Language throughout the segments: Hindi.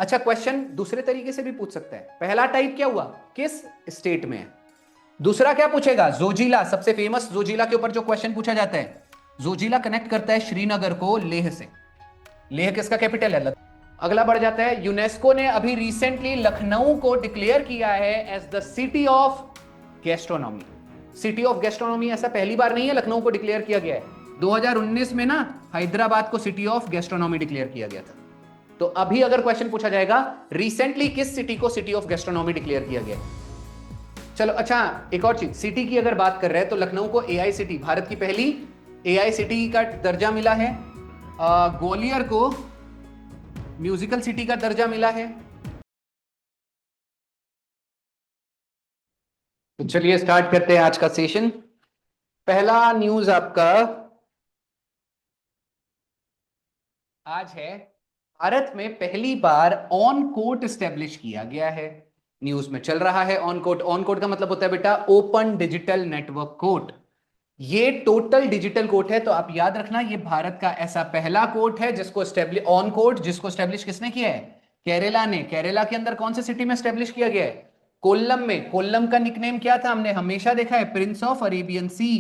अच्छा, क्वेश्चन दूसरे तरीके से भी पूछ सकते हैं। पहला टाइप क्या हुआ, किस स्टेट में है। दूसरा क्या पूछेगा, जोजिला, सबसे फेमस जोजिला के ऊपर जो क्वेश्चन पूछा जाता है। जोजिला कनेक्ट करता है श्रीनगर को लेह से। लेह किसका कैपिटल है, अगला बढ़ जाता है। यूनेस्को ने अभी रिसेंटली लखनऊ को डिक्लेयर किया है as the city of gastronomy. City of gastronomy ऐसा पहली बार नहीं है, लखनऊ को डिक्लेयर किया गया है। 2019 में ना हैदराबाद को सिटी ऑफ गैस्ट्रोनॉमी डिक्लेयर किया गया था। तो अभी अगर क्वेश्चन पूछा जाएगा, रिसेंटली किस सिटी को सिटी ऑफ गैस्ट्रोनॉमी डिक्लेयर किया गया है। चलो अच्छा, एक और चीज, सिटी की अगर बात कर रहे हैं तो लखनऊ को एआई सिटी, भारत की पहली एआई सिटी का दर्जा मिला है। ग्वालियर को म्यूजिकल सिटी का दर्जा मिला है। तो चलिए स्टार्ट करते हैं आज का सेशन। पहला न्यूज आपका आज है, भारत में पहली बार ऑन कोर्ट स्टेब्लिश किया गया है। न्यूज में चल रहा है ऑन कोर्ट। ऑन कोर्ट का मतलब होता है बेटा ओपन डिजिटल नेटवर्क कोर्ट। ये टोटल डिजिटल कोर्ट है, तो आप याद रखना ये भारत का ऐसा पहला कोर्ट है जिसको स्टेब्लिश, ऑन कोर्ट जिसको स्टेब्लिश किसने किया है, केरला ने। केरला के अंदर कौन से सिटी में स्टेब्लिश किया गया है, कोल्लम में। कोल्लम का निकनेम क्या था, हमने हमेशा देखा है, प्रिंस ऑफ अरेबियन सी।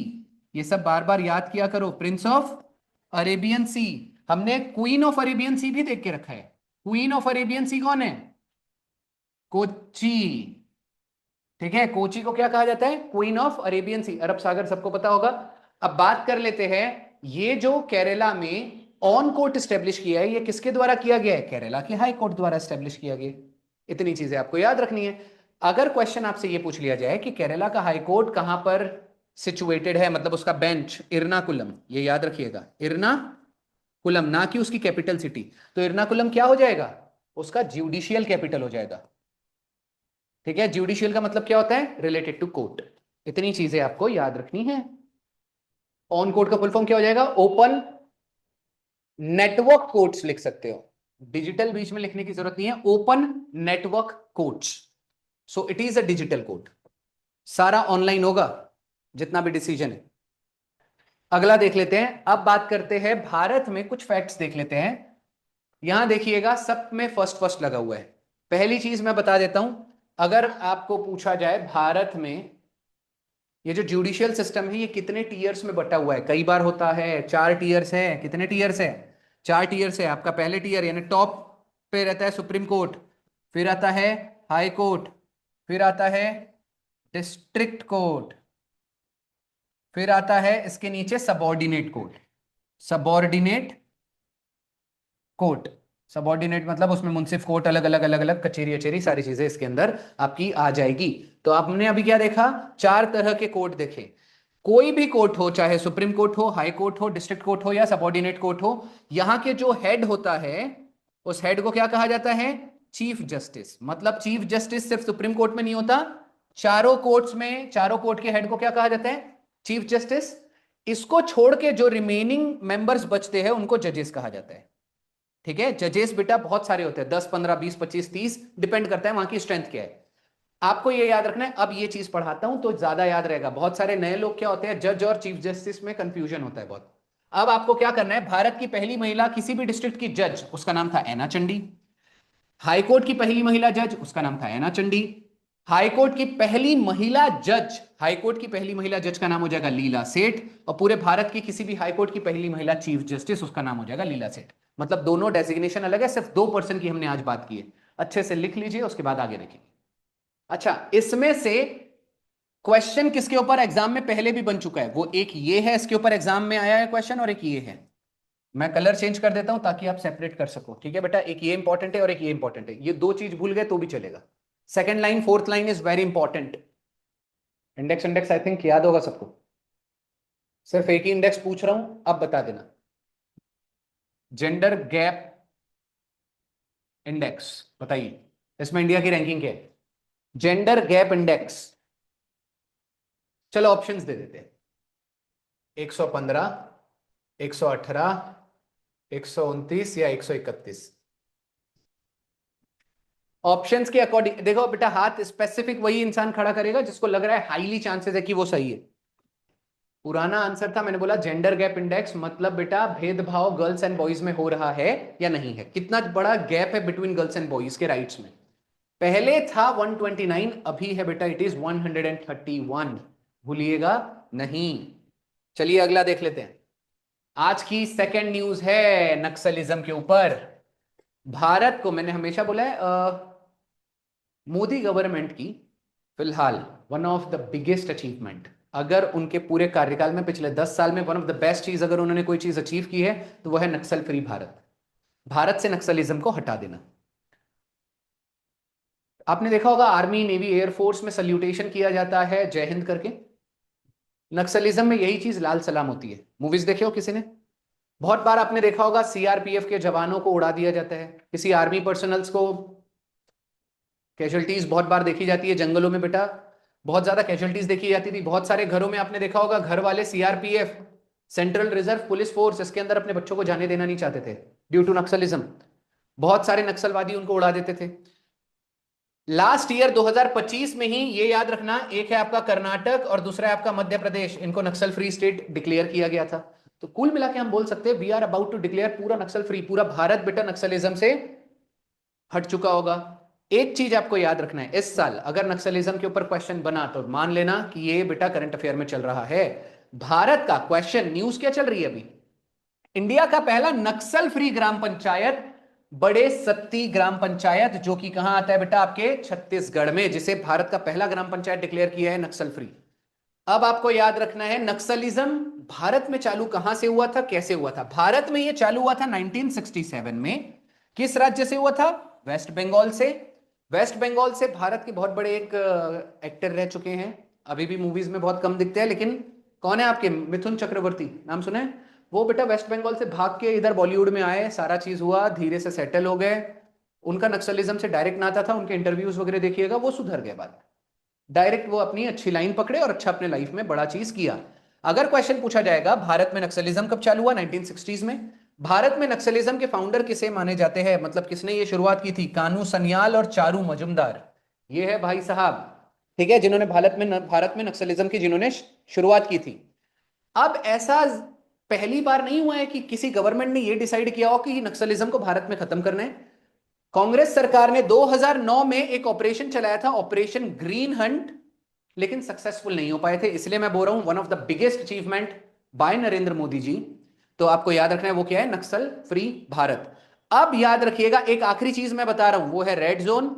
ये सब बार बार याद किया करो, प्रिंस ऑफ अरेबियन सी। हमने क्वीन ऑफ अरेबियन सी भी देख के रखा है। क्वीन ऑफ अरेबियन सी कौन है, कोच्चि। ठीक है, कोची को क्या कहा जाता है, क्वीन ऑफ अरेबियन सी, अरब सागर सबको पता होगा। अब बात कर लेते हैं, ये जो केरला में ऑन कोर्ट स्टेब्लिश किया है, ये किसके द्वारा किया गया है, केरला के हाई कोर्ट द्वारा स्टेब्लिश किया गया। इतनी चीजें आपको याद रखनी है। अगर क्वेश्चन आपसे ये पूछ लिया जाए कि केरला का हाई कोर्ट कहां पर सिचुएटेड है, मतलब उसका बेंच इरनाकुलम, ये याद रखिएगा, इरनाकुलम, ना कि उसकी कैपिटल सिटी। तो इरनाकुलम क्या हो जाएगा, उसका ज्यूडिशियल कैपिटल हो जाएगा। ठीक है, ज्यूडिशियल का मतलब क्या होता है, रिलेटेड टू कोर्ट। इतनी चीजें आपको याद रखनी है। ऑन कोर्ट का फुल फॉर्म क्या हो जाएगा, ओपन नेटवर्क कोर्ट्स लिख सकते हो, डिजिटल बीच में लिखने की जरूरत नहीं है, open network courts. So it is a digital court, सारा ऑनलाइन होगा जितना भी डिसीजन है। अगला देख लेते हैं, अब बात करते हैं भारत में कुछ फैक्ट्स देख लेते हैं। यहां देखिएगा सब में फर्स्ट फर्स्ट लगा हुआ है। पहली चीज मैं बता देता हूं, अगर आपको पूछा जाए भारत में ये जो जुडिशियल सिस्टम है ये कितने टीयर्स में बटा हुआ है, कई बार होता है 4 टीयर्स है। कितने टीयर्स है, 4 टीयर्स है। आपका पहले टीयर यानी टॉप पे रहता है सुप्रीम कोर्ट, फिर आता है हाई कोर्ट, फिर आता है डिस्ट्रिक्ट कोर्ट, फिर आता है इसके नीचे subordinate court. Subordinate court, subordinate मतलब उसमें मुंसिफ कोर्ट, अलग अलग अलग अलग कचेरी अचेरी सारी चीजें इसके अंदर आपकी आ जाएगी। तो आपने अभी क्या देखा, 4 तरह के कोर्ट देखे। कोई भी कोर्ट हो, चाहे सुप्रीम कोर्ट हो, हाई कोर्ट हो, डिस्ट्रिक्ट कोर्ट हो या सबॉर्डिनेट कोर्ट हो, यहां के जो हेड होता है उस हेड को क्या कहा जाता है, चीफ जस्टिस। मतलब चीफ जस्टिस सिर्फ सुप्रीम कोर्ट में नहीं होता, चारों कोर्ट्स में, चारों कोर्ट के हेड को क्या कहा जाता है, चीफ जस्टिस। इसको छोड़ के जो रिमेनिंग मेंबर्स बचते हैं उनको जजेस कहा जाता है। ठीक है, जजेस बेटा बहुत सारे होते हैं, 10 15 20 25 30, डिपेंड करता है वहां की स्ट्रेंथ क्या है। आपको ये याद रखना है। अब ये चीज पढ़ाता हूं तो ज्यादा याद रहेगा। बहुत सारे नए लोग क्या होते हैं, जज और चीफ जस्टिस में कंफ्यूजन होता है बहुत। अब आपको क्या करना है, भारत की पहली महिला किसी भी डिस्ट्रिक्ट की जज, उसका नाम था ऐना चंडी। हाईकोर्ट की पहली महिला जज, उसका नाम था ऐना चंडी। हाईकोर्ट की पहली महिला जज, हाईकोर्ट की पहली महिला जज का नाम हो जाएगा लीला सेठ। और पूरे भारत की किसी भी हाईकोर्ट की पहली महिला चीफ जस्टिस, उसका नाम हो जाएगा लीला सेठ। मतलब दोनों डेजिग्नेशन अलग है, सिर्फ 2% की हमने आज बात की है। अच्छे से लिख लीजिए, उसके बाद आगे देखेंगे। अच्छा, इसमें से क्वेश्चन किसके ऊपर एग्जाम में पहले भी बन चुका है, वो एक ये है, इसके ऊपर एग्जाम में आया है क्वेश्चन, और एक ये है। मैं कलर चेंज कर देता हूं ताकि आप सेपरेट कर सको। ठीक है बेटा, एक ये इंपॉर्टेंट है और एक ये इंपॉर्टेंट है, ये दो चीज भूल गए तो भी चलेगा। Second line fourth line is very important. Index index I think याद होगा सबको, सिर्फ एक ही इंडेक्स पूछ रहा हूं, अब बता देना। जेंडर गैप इंडेक्स, बताइए इसमें इंडिया की रैंकिंग क्या है, जेंडर गैप इंडेक्स। चलो ऑप्शंस दे देते हैं, 115, 118, 129 या 131। ऑप्शंस के अकॉर्डिंग देखो बेटा, हाथ स्पेसिफिक वही इंसान खड़ा करेगा जिसको लग रहा है हाईली चांसेस है कि वो सही है। पुराना आंसर था, मैंने बोला जेंडर गैप इंडेक्स, मतलब बेटा भेदभाव गर्ल्स एंड बॉयज में हो रहा है या नहीं है, कितना बड़ा गैप है बिटवीन गर्ल्स एंड बॉयज के राइट्स में। पहले था 129, अभी है बेटा इट इज 131, भूलिएगा नहीं। चलिए अगला देख लेते हैं। आज की सेकंड न्यूज है नक्सलिज्म के ऊपर। भारत को मैंने हमेशा बोला है मोदी गवर्नमेंट की फिलहाल one of the biggest achievement, अगर उनके पूरे कार्यकाल में पिछले 10 साल में वन ऑफ द बेस्ट चीज अगर उन्होंने कोई चीज अचीव की है तो वह है नक्सल फ्री भारत, भारत से नक्सलिज्म को हटा देना। आपने देखा होगा आर्मी नेवी एयरफोर्स में सल्यूटेशन किया जाता है जय हिंद करके। नक्सलिज्म में यही चीज लाल सलाम होती है। मूवीज देखे हो किसी ने? बहुत बार आपने देखा होगा सीआरपीएफ के जवानों को उड़ा दिया जाता है, किसी आर्मी पर्सनल्स को कैजुअलिटीज बहुत बार देखी जाती है जंगलों में बेटा, बहुत ज्यादा कैजुअलिटीज देखी जाती थी। बहुत सारे घरों में आपने देखा होगा घर वाले CRPF central reserve police force इसके अंदर अपने बच्चों को जाने देना नहीं चाहते थे ड्यू टू नक्सलिज्म। बहुत सारे नक्सलवादी उनको उड़ा देते थे। लास्ट ईयर 2025 में ही ये याद रखना, एक है आपका कर्नाटक और दूसरा है आपका मध्य प्रदेश, इनको नक्सल फ्री स्टेट डिक्लेयर किया गया था। तो कुल मिला के हम बोल सकते हैं we are about to declare पूरा नक्सल फ्री, पूरा भारत बेटा नक्सलिज्म से हट चुका होगा। एक चीज आपको याद रखना है, इस साल अगर नक्सलिज्म के ऊपर क्वेश्चन बना तो मान लेना कि ये बेटा करंट अफेयर में चल रहा है। भारत का क्वेश्चन न्यूज क्या चल रही है अभी, इंडिया का पहला नक्सल फ्री ग्राम पंचायत बड़े सत्ती ग्राम पंचायत, जो कि कहां आता है बेटा आपके छत्तीसगढ़ में, जिसे भारत का पहला ग्राम पंचायत डिक्लेयर किया है नक्सल फ्री। अब आपको याद रखना है नक्सलिज्म भारत में चालू कहां से हुआ था, कैसे हुआ था। भारत में यह चालू हुआ था 1967 में। किस राज्य से हुआ था? वेस्ट बंगाल से। वेस्ट बंगाल से भारत के बहुत बड़े एक एक्टर रह चुके हैं, अभी भी मूवीज में बहुत कम दिखते हैं, लेकिन कौन है आपके? मिथुन चक्रवर्ती, नाम सुना है? वो बेटा वेस्ट बंगाल से भाग के इधर बॉलीवुड में आए, सारा चीज हुआ, धीरे से सेटल हो गए। उनका नक्सलिज्म से डायरेक्ट नाता था, उनके इंटरव्यूज वगैरह देखिएगा, वो सुधर गए बाद, डायरेक्ट वो अपनी अच्छी लाइन पकड़े और अच्छा अपने लाइफ में बड़ा चीज किया। अगर क्वेश्चन पूछा जाएगा भारत में नक्सलिज्म कब चालू हुआ, 1960s में। भारत में नक्सलिज्म के फाउंडर किसे माने जाते हैं, मतलब किसने ये शुरुआत की थी? कानू सन्याल और चारू मजुमदार, ये है भाई साहब, ठीक है, जिन्होंने भारत में नक्सलिज्म की जिन्होंने शुरुआत की थी। अब ऐसा पहली बार नहीं हुआ है कि किसी गवर्नमेंट ने ये डिसाइड किया हो कि नक्सलिज्म को भारत में खत्म करना है। कांग्रेस सरकार ने 2009 में एक ऑपरेशन चलाया था, ऑपरेशन ग्रीन हंट, लेकिन सक्सेसफुल नहीं हो पाए थे। इसलिए मैं बोल रहा हूं one of the biggest achievement by Narendra Modi ji. तो आपको याद रखना है वो क्या है, नक्सल फ्री भारत। अब याद रखिएगा एक आखिरी चीज मैं बता रहा हूं, वो है रेड जोन,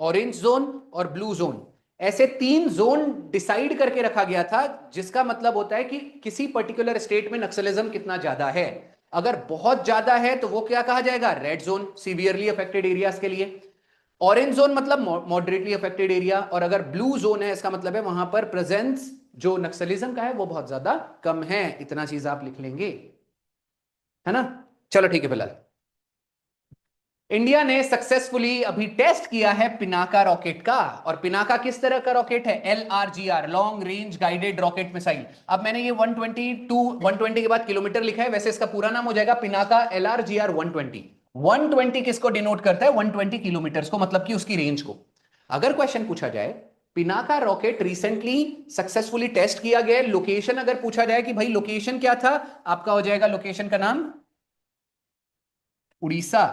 ऑरेंज जोन और ब्लू जोन। ऐसे 3 जोन डिसाइड करके रखा गया था, जिसका मतलब होता है कि किसी पर्टिकुलर स्टेट में नक्सलिज्म कितना ज्यादा है। अगर बहुत ज्यादा है तो वो क्या कहा जाएगा? Red zone, severely affected areas के लिए। ऑरेंज जोन मतलब मॉडरेटली अफेक्टेड एरिया, और अगर ब्लू जोन है इसका मतलब है वहां पर प्रेजेंस जो नक्सलिज्म का है वो बहुत ज्यादा कम है। इतना चीज आप लिख लेंगे, है ना? चलो ठीक है। फिलहाल इंडिया ने सक्सेसफुली अभी टेस्ट किया है पिनाका रॉकेट का, और पिनाका किस तरह का रॉकेट है? LRGR, long range guided rocket missile. अब मैंने ये 120 के बाद किलोमीटर लिखा है, वैसे इसका पूरा नाम हो जाएगा पिनाका LRGR 120। 120 किसको डिनोट करता है? 120 किलोमीटर को, मतलब कि उसकी रेंज को। अगर क्वेश्चन पूछा जाए Pinaka rocket recently successfully test किया गया, लोकेशन अगर पूछा जाए कि भाई लोकेशन क्या था, आपका हो जाएगा लोकेशन का नाम उड़ीसा।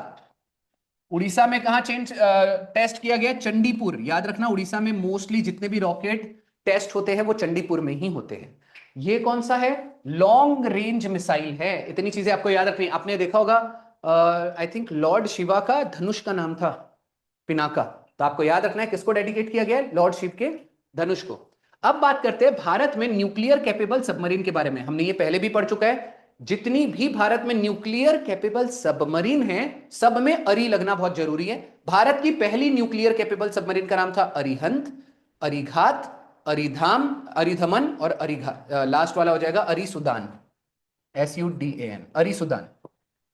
उड़ीसा में कहा टेस्ट किया गया? चंडीपुर। याद रखना उड़ीसा में मोस्टली जितने भी रॉकेट टेस्ट होते हैं वो चंडीपुर में ही होते हैं। ये कौन सा है? लॉन्ग रेंज मिसाइल है। इतनी चीजें आपको याद रखनी। आपने देखा होगा आई थिंक लॉर्ड शिवा का धनुष का नाम था पिनाका, तो आपको याद रखना है किसको डेडिकेट किया गया है? लॉर्ड शिव के धनुष को। अब बात करते हैं भारत में न्यूक्लियर कैपेबल सबमरीन के बारे में। हमने ये पहले भी पढ़ चुका है, जितनी भी भारत में न्यूक्लियर कैपेबल सबमरीन है सब में अरी लगना बहुत जरूरी है। भारत की पहली न्यूक्लियर कैपेबल सबमरीन का नाम था अरिहंत, अरिघात, अरिधाम, अरिधमन और अरिघात, लास्ट वाला हो जाएगा अरिसुदान, SUDAN, अरिसुदान।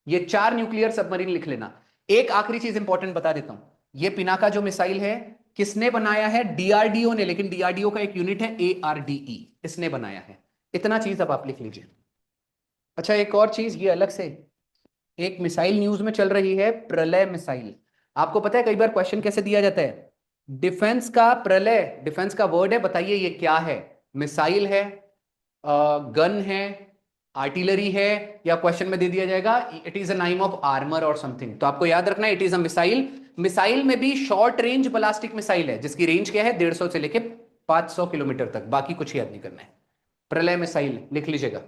ये 4 न्यूक्लियर सबमरीन लिख लेना। एक आखिरी चीज इंपॉर्टेंट बता देता हूं, ये पिनाका जो मिसाइल है किसने बनाया है? DRDO ने, लेकिन DRDO का एक यूनिट है ARDE, इसने बनाया है। इतना चीज अब आप लिख लीजिए। अच्छा एक और चीज, ये अलग से एक मिसाइल न्यूज में चल रही है, प्रलय मिसाइल। आपको पता है कई बार क्वेश्चन कैसे दिया जाता है? डिफेंस का प्रलय, डिफेंस का वर्ड है, बताइए ये क्या है? मिसाइल है, गन है, आर्टिलरी है, या क्वेश्चन में दे दिया जाएगा इट इज अ नाम ऑफ आर्मर और समथिंग, तो आपको याद रखना है it is a missile. Missile में भी शॉर्ट रेंज बैलिस्टिक मिसाइल है जिसकी रेंज क्या है 150 से लेके 500 किलोमीटर तक, बाकी कुछ याद नहीं करना है। प्रलय मिसाइल लिख लीजिएगा।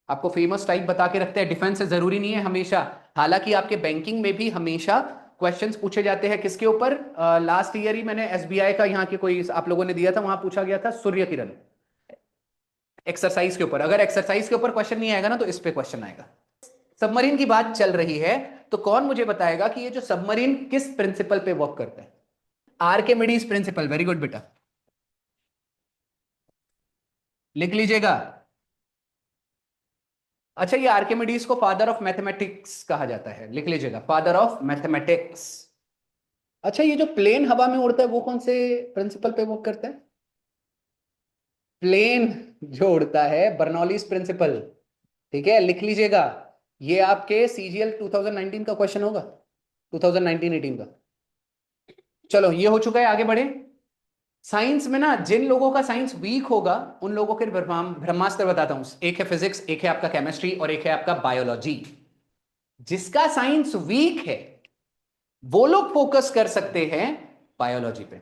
आपको फेमस टाइप बता के रखते हैं, डिफेंस से जरूरी नहीं है हमेशा, हालांकि आपके बैंकिंग में भी हमेशा क्वेश्चंस पूछे जाते हैं किसके ऊपर। लास्ट ईयर ही मैंने एसबीआई का यहाँ के कोई आप लोगों ने दिया था, वहां पूछा गया था सूर्य किरण एक्सरसाइज के ऊपर। अगर एक्सरसाइज के ऊपर क्वेश्चन नहीं आएगा ना तो इस पे क्वेश्चन आएगा। सबमरीन की बात चल रही है तो कौन मुझे बताएगा कि ये जो सबमरीन किस प्रिंसिपल पे वर्क करता है? आर्किमिडीज प्रिंसिपल, वेरी गुड बेटा, लिख लीजिएगा। अच्छा, ये आर्किमिडीज को फादर ऑफ मैथमेटिक्स कहा जाता है, लिख लीजिएगा, फादर ऑफ मैथमेटिक्स। अच्छा, ये जो प्लेन हवा में उड़ता है वो कौन से प्रिंसिपल पे वर्क करता है? प्लेन जो उड़ता है बर्नौलीज प्रिंसिपल, ठीक है, लिख लीजिएगा। ये आपके सीजीएल 2019 का क्वेश्चन होगा, 2019-18 का। चलो ये हो चुका है, आगे बढ़े। साइंस में ना जिन लोगों का साइंस वीक होगा उन लोगों के ब्रह्मास्त्र बताता हूं। एक है फिजिक्स, एक है आपका केमिस्ट्री, और एक है आपका बायोलॉजी। जिसका साइंस वीक है वो लोग फोकस कर सकते हैं बायोलॉजी पे।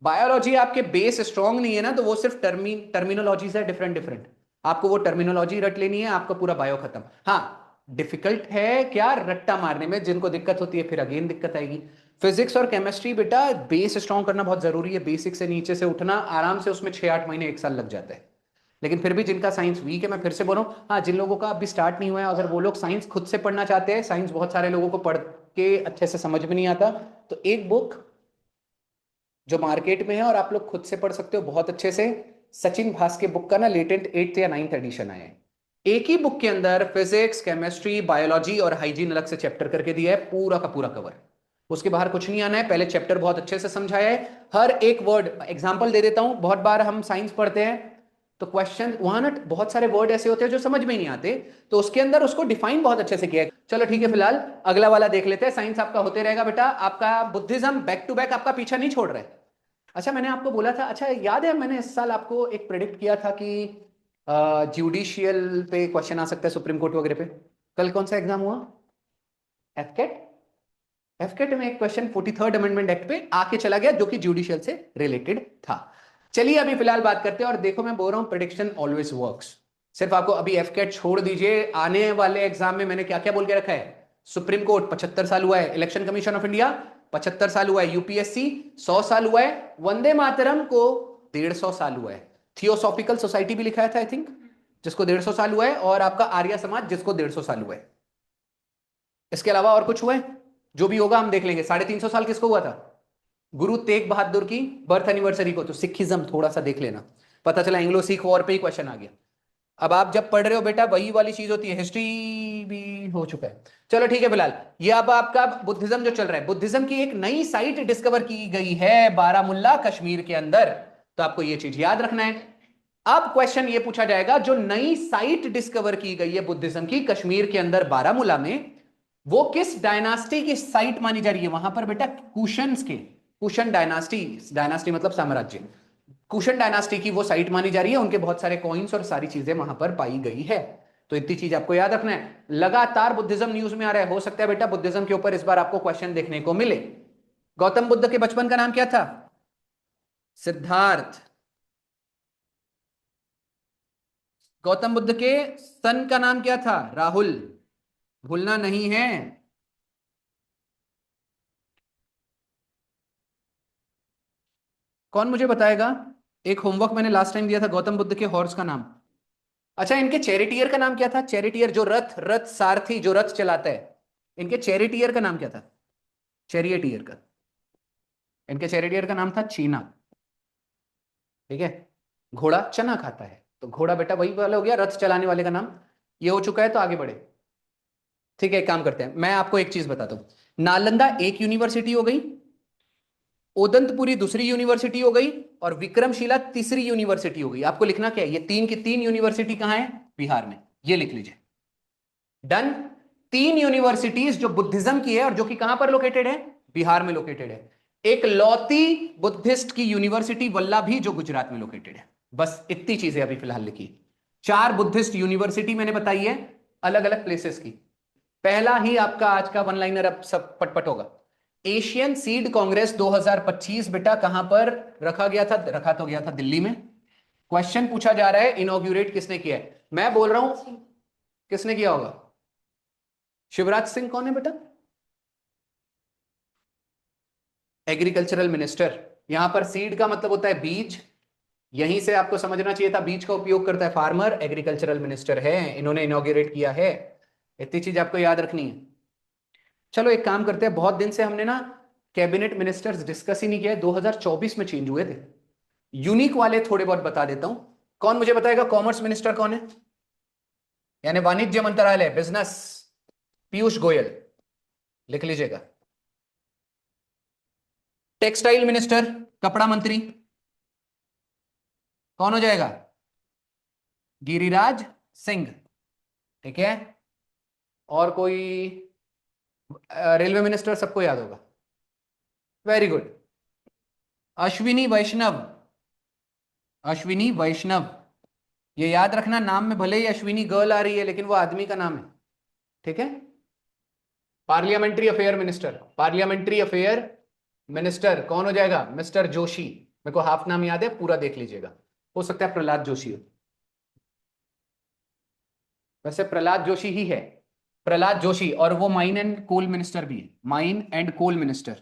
बायोलॉजी आपके बेस स्ट्रांग नहीं है ना, तो वो सिर्फ टर्मिनोलॉजीज है डिफरेंट डिफरेंट, आपको वो टर्मिनोलॉजी रट लेनी है, आपका पूरा बायो खत्म। हाँ, डिफिकल्ट है क्या रट्टा मारने में, जिनको दिक्कत होती है फिर अगेन दिक्कत आएगी। फिजिक्स और केमिस्ट्री बेटा बेस स्ट्रांग करना बहुत जरूरी है, बेसिक से नीचे से उठना आराम से उसमें 6-8 महीने 1 साल लग जाता है। लेकिन फिर भी जिनका साइंस वीक है, मैं फिर से बोल रहा हूँ, हाँ जिन लोगों का अभी स्टार्ट नहीं हुआ है, अगर वो लोग साइंस खुद से पढ़ना चाहते हैं, साइंस बहुत सारे लोगों को पढ़ के अच्छे से समझ में नहीं आता, तो एक बुक जो मार्केट में है और आप लोग खुद से पढ़ सकते हो बहुत अच्छे से, सचिन भास के बुक का ना लेटेंट 8th या 9th एडिशन आया है। एक ही बुक के अंदर फिजिक्स, केमिस्ट्री, बायोलॉजी और हाइजीन अलग से चैप्टर करके दिया है, पूरा का पूरा कवर। उसके बाहर कुछ नहीं आना है, पहले चैप्टर बहुत अच्छे से समझाया है, हर एक वर्ड। एग्जांपल दे देता हूं, बहुत बार हम साइंस पढ़ते हैं तो क्वेश्चन वहां ना बहुत सारे वर्ड ऐसे होते हैं जो समझ में ही नहीं आते, तो उसके अंदर उसको डिफाइन बहुत अच्छे से किया है। चलो ठीक है, फिलहाल अगला वाला देख लेते हैं। साइंस आपका होते रहेगा बेटा, आपका बुद्धिज्म बैक टू बैक आपका पीछा नहीं छोड़ रहा है। अच्छा, मैंने आपको बोला था, अच्छा याद है मैंने इस साल आपको एक प्रेडिक्ट किया था कि जुडिशियल पे क्वेश्चन आ सकता है, सुप्रीम कोर्ट वगैरह पे। कल कौन सा एग्जाम हुआ? एफकेट। एफकेट में एक क्वेश्चन 43rd अमेंडमेंट एक्ट पे आके चला गया जो कि जुडिशियल से रिलेटेड था। चलिए अभी फिलहाल बात करते हैं, और देखो मैं बोल रहा हूं प्रेडिक्शन ऑलवेज वर्क्स। सिर्फ आपको अभी एफकेट छोड़ दीजिए, आने वाले एग्जाम में मैंने क्या क्या बोल के रखा है। सुप्रीम कोर्ट 75 साल हुआ है, इलेक्शन कमीशन ऑफ इंडिया 75 साल हुआ है, यूपीएससी 100 साल हुआ है, वंदे मातरम को 150 साल हुआ है, थियोसॉफिकल सोसाइटी भी लिखा था आई थिंक जिसको 150 साल हुआ है, और आपका आर्य समाज जिसको 150 साल हुआ है। इसके अलावा और कुछ हुआ है? जो भी होगा हम देख लेंगे। 350 साल किसको हुआ था? गुरु तेग बहादुर की बर्थ एनिवर्सरी को। तो सिखिज्म थोड़ा सा देख लेना, पता चला एंग्लो सिख वॉर पे ही क्वेश्चन आ गया। अब आप जब पढ़ रहे हो बेटा वही वाली चीज होती है, हिस्ट्री भी हो चुका है। चलो ठीक है, फिलहाल ये अब आपका बुद्धिज्म जो चल रहा है, बुद्धिज्म की एक नई साइट डिस्कवर की गई है बारामुल्ला कश्मीर के अंदर, तो आपको ये चीज याद रखना है। अब क्वेश्चन ये पूछा जाएगा, जो नई साइट डिस्कवर की गई है बुद्धिज्म की कश्मीर के अंदर बारामुल्ला में, वो किस डायनास्टी की साइट मानी जा रही है? वहां पर बेटा कुशन्स के, कुशन डायनास्टी, डायनास्टी मतलब साम्राज्य, कुशन डायनास्टी की वो साइट मानी जा रही है, उनके बहुत सारे कॉइन्स और सारी चीजें वहां पर पाई गई है। तो इतनी चीज आपको याद रखना है। लगातार बुद्धिज्म न्यूज में आ रहा है, हो सकता है बेटा बुद्धिज्म के ऊपर इस बार आपको क्वेश्चन देखने को मिले। गौतम बुद्ध के बचपन का नाम क्या था? सिद्धार्थ। गौतम बुद्ध के सन का नाम क्या था? राहुल। भूलना नहीं है। कौन मुझे बताएगा? एक होमवर्क मैंने लास्ट टाइम दिया था, गौतम बुद्ध के हॉर्स का नाम। अच्छा, इनके चैरिटियर का नाम क्या था? चैरिटियर जो रथ, रथ सारथी जो रथ चलाता है, इनके चैरिटियर का नाम क्या था? चैरियटियर का, इनके चैरिटियर का नाम था चीना। ठीक है, घोड़ा चना खाता है, तो घोड़ा बेटा वही वाला हो गया, रथ चलाने वाले का नाम। ये हो चुका है, तो आगे बढ़े। ठीक है, एक काम करते हैं, मैं आपको एक चीज बताता हूं। नालंदा एक यूनिवर्सिटी हो गई, ओदंतपुरी दूसरी यूनिवर्सिटी हो गई, और विक्रमशिला तीसरी यूनिवर्सिटी हो गई। आपको लिखना क्या है, ये 3 की 3 यूनिवर्सिटी कहां है? बिहार में। ये लिख लीजिए, डन। 3 यूनिवर्सिटीज जो बुद्धिज्म की है और जो कि कहां पर लोकेटेड है? बिहार में लोकेटेड है। एक लौती बुद्धिस्ट की यूनिवर्सिटी वल्लभी जो गुजरात में लोकेटेड है। बस इतनी चीजें अभी फिलहाल लिखी। 4 बुद्धिस्ट यूनिवर्सिटी मैंने बताई है अलग अलग प्लेसेस की। पहला ही आपका आज का वन लाइनर अब सब पटपट होगा। एशियन सीड कांग्रेस 2025 बेटा कहां पर रखा गया था? रखा तो गया था दिल्ली में। क्वेश्चन पूछा जा रहा है इनॉग्यूरेट किसने किया है? मैं बोल रहा हूं किसने किया होगा? शिवराज सिंह कौन है बेटा? Agricultural minister. यहां पर सीड का मतलब होता है बीज, यहीं से आपको समझना चाहिए था बीज का उपयोग करता है फार्मर। एग्रीकल्चरल मिनिस्टर है, इन्होंने इनॉग्यूरेट किया है। इतनी चीज आपको याद रखनी है। चलो एक काम करते हैं, बहुत दिन से हमने ना कैबिनेट मिनिस्टर्स डिस्कस ही नहीं किया है, 2024 में चेंज हुए थे। यूनिक वाले थोड़े बहुत बता देता हूं। कौन मुझे बताएगा कॉमर्स मिनिस्टर कौन है? यानी वाणिज्य मंत्रालय, बिजनेस, पीयूष गोयल, लिख लीजिएगा। टेक्सटाइल मिनिस्टर, कपड़ा मंत्री, कौन हो जाएगा? गिरिराज सिंह। ठीक है। और कोई? रेलवे मिनिस्टर सबको याद होगा। वेरी गुड, अश्विनी वैष्णव। अश्विनी वैष्णव, ये याद रखना, नाम में भले ही अश्विनी गर्ल आ रही है लेकिन वो आदमी का नाम है। ठीक है। Parliamentary affair minister, parliamentary affair minister कौन हो जाएगा? मिस्टर जोशी। मेरे को हाफ नाम याद है, पूरा देख लीजिएगा। हो सकता है प्रहलाद जोशी हो, वैसे प्रहलाद जोशी ही है, प्रहलाद जोशी। और वो माइन एंड कोल मिनिस्टर भी है, माइन एंड कोल मिनिस्टर।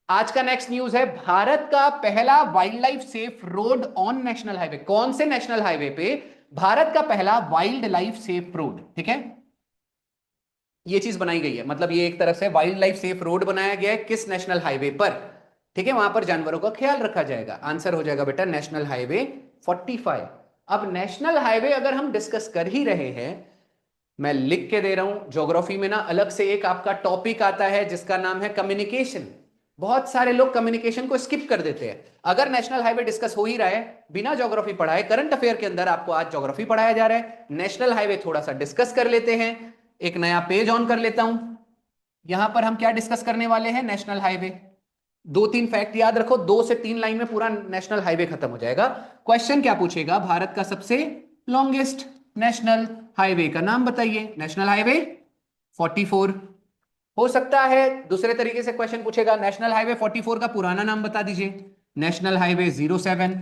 आज का नेक्स्ट न्यूज है, भारत का पहला wild life safe road on national highway. कौन से नेशनल हाईवे पे भारत का पहला वाइल्ड लाइफ सेफ रोड? ठीक है, ये चीज बनाई गई है, मतलब ये एक तरह से वाइल्ड लाइफ सेफ रोड बनाया गया है। किस नेशनल हाईवे पर? ठीक है, वहां पर जानवरों का ख्याल रखा जाएगा। आंसर हो जाएगा बेटा नेशनल हाईवे 45। अब नेशनल हाईवे अगर हम डिस्कस कर ही रहे हैं, मैं लिख के दे रहा हूं, ज्योग्राफी में ना अलग से एक आपका टॉपिक आता है जिसका नाम है कम्युनिकेशन। बहुत सारे लोग कम्युनिकेशन को स्किप कर देते हैं। अगर नेशनल हाईवे डिस्कस हो ही रहा है बिना ज्योग्राफी पढ़ाए, करंट अफेयर के अंदर आपको आज ज्योग्राफी पढ़ाया जा रहा है, नेशनल हाईवे थोड़ा सा डिस्कस कर लेते हैं। एक नया पेज ऑन कर लेता हूं। यहां पर हम क्या डिस्कस करने वाले हैं? National highway. 2-3 फैक्ट याद रखो, 2 से 3 लाइन में पूरा नेशनल हाईवे खत्म हो जाएगा। क्वेश्चन क्या पूछेगा? भारत का सबसे लॉन्गेस्ट नेशनल हाईवे का नाम बताइए। National highway 44। हो सकता है दूसरे तरीके से क्वेश्चन पूछेगा, नेशनल हाईवे 44 का पुराना नाम बता दीजिए। नेशनल हाईवे 07,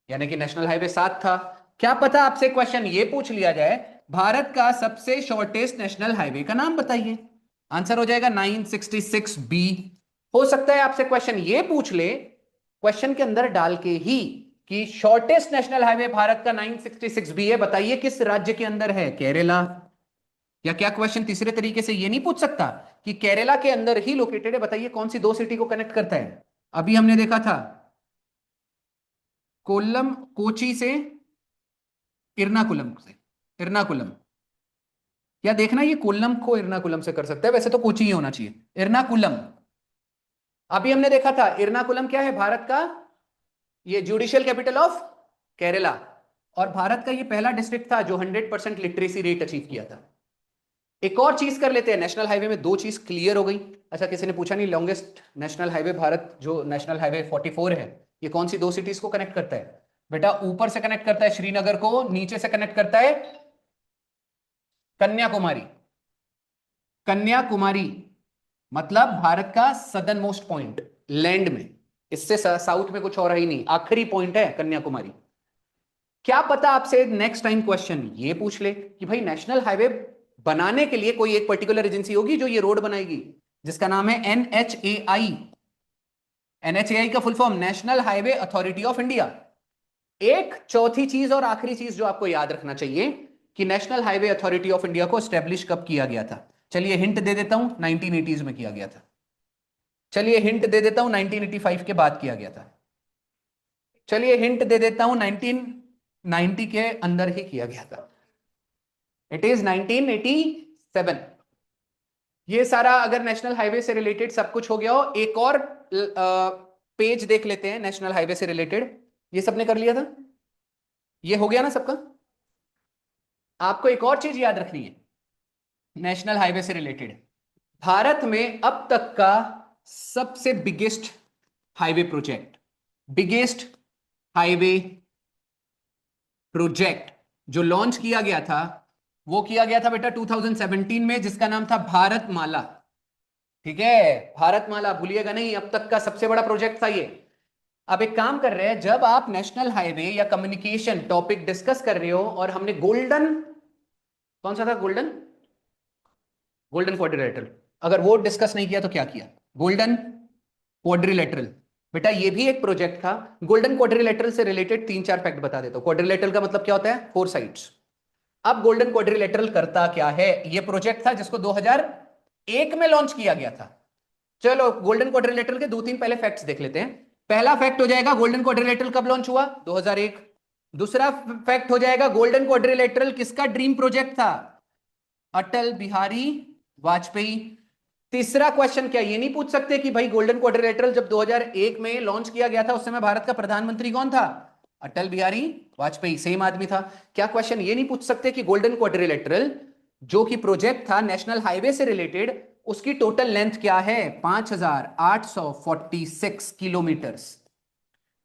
यानी कि नेशनल हाईवे 7 था। क्या पता आपसे क्वेश्चन ये पूछ लिया जाए, भारत का सबसे शॉर्टेस्ट नेशनल हाईवे का नाम बताइए। आंसर हो जाएगा 966 बी। हो सकता है आपसे क्वेश्चन ये पूछ ले क्वेश्चन के अंदर डाल के ही कि शॉर्टेस्ट नेशनल हाईवे भारत का 966 बी है, बताइए किस राज्य के अंदर है? केरला। या क्या क्वेश्चन तीसरे तरीके से ये नहीं पूछ सकता कि केरला के अंदर ही लोकेटेड है, बताइए कौन सी 2 सिटी को कनेक्ट करता है? अभी हमने देखा था कोल्लम, कोची से इर्नाकुलम से, इर्नाकुलम। या देखना ये कोल्लम को इर्नाकुलम से कर सकता है, वैसे तो कोची ही होना चाहिए। इर्नाकुलम, अभी हमने देखा था इर्नाकुलम क्या है? भारत का ये जुडिशियल कैपिटल ऑफ केरला, और भारत का ये पहला डिस्ट्रिक्ट था जो 100% लिटरेसी रेट अचीव किया था। एक और चीज कर लेते हैं, नेशनल हाईवे में 2 चीज क्लियर हो गई। अच्छा, किसी ने पूछा नहीं लॉन्गेस्ट नेशनल हाईवे भारत जो नेशनल हाईवे 44 है, ये कौन सी 2 सिटीज को कनेक्ट करता है? बेटा ऊपर से कनेक्ट करता है श्रीनगर को, नीचे से कनेक्ट करता है कन्याकुमारी। कन्याकुमारी मतलब भारत का सदर्न मोस्ट पॉइंट लैंड में, इससे साउथ में कुछ और ही नहीं, आखिरी पॉइंट है कन्याकुमारी। क्या पता आपसे नेक्स्ट टाइम क्वेश्चन ये पूछ ले कि भाई नेशनल हाईवे बनाने के लिए कोई एक पर्टिकुलर एजेंसी होगी जो ये रोड बनाएगी, जिसका नाम है NHAI। NHAI का full form national highway authority of India. एक चौथी चीज और आखिरी चीज जो आपको याद रखना चाहिए कि national highway authority of India को स्टैब्लिश कब किया गया था? चलिए हिंट दे देता हूं, 1980s में किया गया था। चलिए हिंट दे देता हूं, 1985 के बाद किया गया था। चलिए हिंट दे देता हूं, 1990 के अंदर ही किया गया था। It is 1987। ये सारा अगर नेशनल हाईवे से रिलेटेड सब कुछ हो गया हो, एक और पेज देख लेते हैं नेशनल हाईवे से रिलेटेड। ये सबने कर लिया था, ये हो गया ना सबका? आपको एक और चीज याद रखनी है नेशनल हाईवे से रिलेटेड, भारत में अब तक का सबसे biggest highway project, biggest highway project जो लॉन्च किया गया था वो किया गया था बेटा 2017 में, जिसका नाम था भारत माला। ठीक है, भारत माला भूलिएगा नहीं, अब तक का सबसे बड़ा प्रोजेक्ट था ये। अब एक काम कर रहे हैं, जब आप नेशनल हाईवे या कम्युनिकेशन टॉपिक डिस्कस कर रहे हो और हमने गोल्डन, कौन सा था गोल्डन, गोल्डन क्वाड्रिलेटरल, अगर वो डिस्कस नहीं किया तो क्या किया, गोल्डन क्वाड्रिलेटरल। बेटा ये भी एक प्रोजेक्ट था। गोल्डन क्वाड्रिलेटरल से रिलेटेड 3-4 फैक्ट बता देता हूं। क्वाड्रिलेटरल का मतलब क्या होता है, 4 साइड्स। अब गोल्डन क्वाड्रिलेटरल करता क्या है, ये प्रोजेक्ट था जिसको 2001 में लॉन्च किया गया था। चलो गोल्डन क्वाड्रिलेटरल के 2-3 पहले फैक्ट्स देख लेते हैं। पहला फैक्ट हो जाएगा गोल्डन क्वाड्रिलेटरल कब लॉन्च हुआ, 2001। दूसरा फैक्ट हो जाएगा गोल्डन क्वाड्रिलेटरल किसका ड्रीम प्रोजेक्ट था, अटल बिहारी वाजपेयी। तीसरा क्वेश्चन क्या ये नहीं पूछ सकते कि भाई गोल्डन क्वाड्रिलेटरल जब 2001 में लॉन्च किया गया था उस समय भारत का प्रधानमंत्री कौन था, अटल बिहारी वाजपेयी, सेम आदमी था। क्या क्वेश्चन ये नहीं पूछ सकते कि गोल्डन क्वाड्रिलेटरल जो कि प्रोजेक्ट था नेशनल हाईवे से रिलेटेड, उसकी टोटल लेंथ क्या है, 5846 किलोमीटर।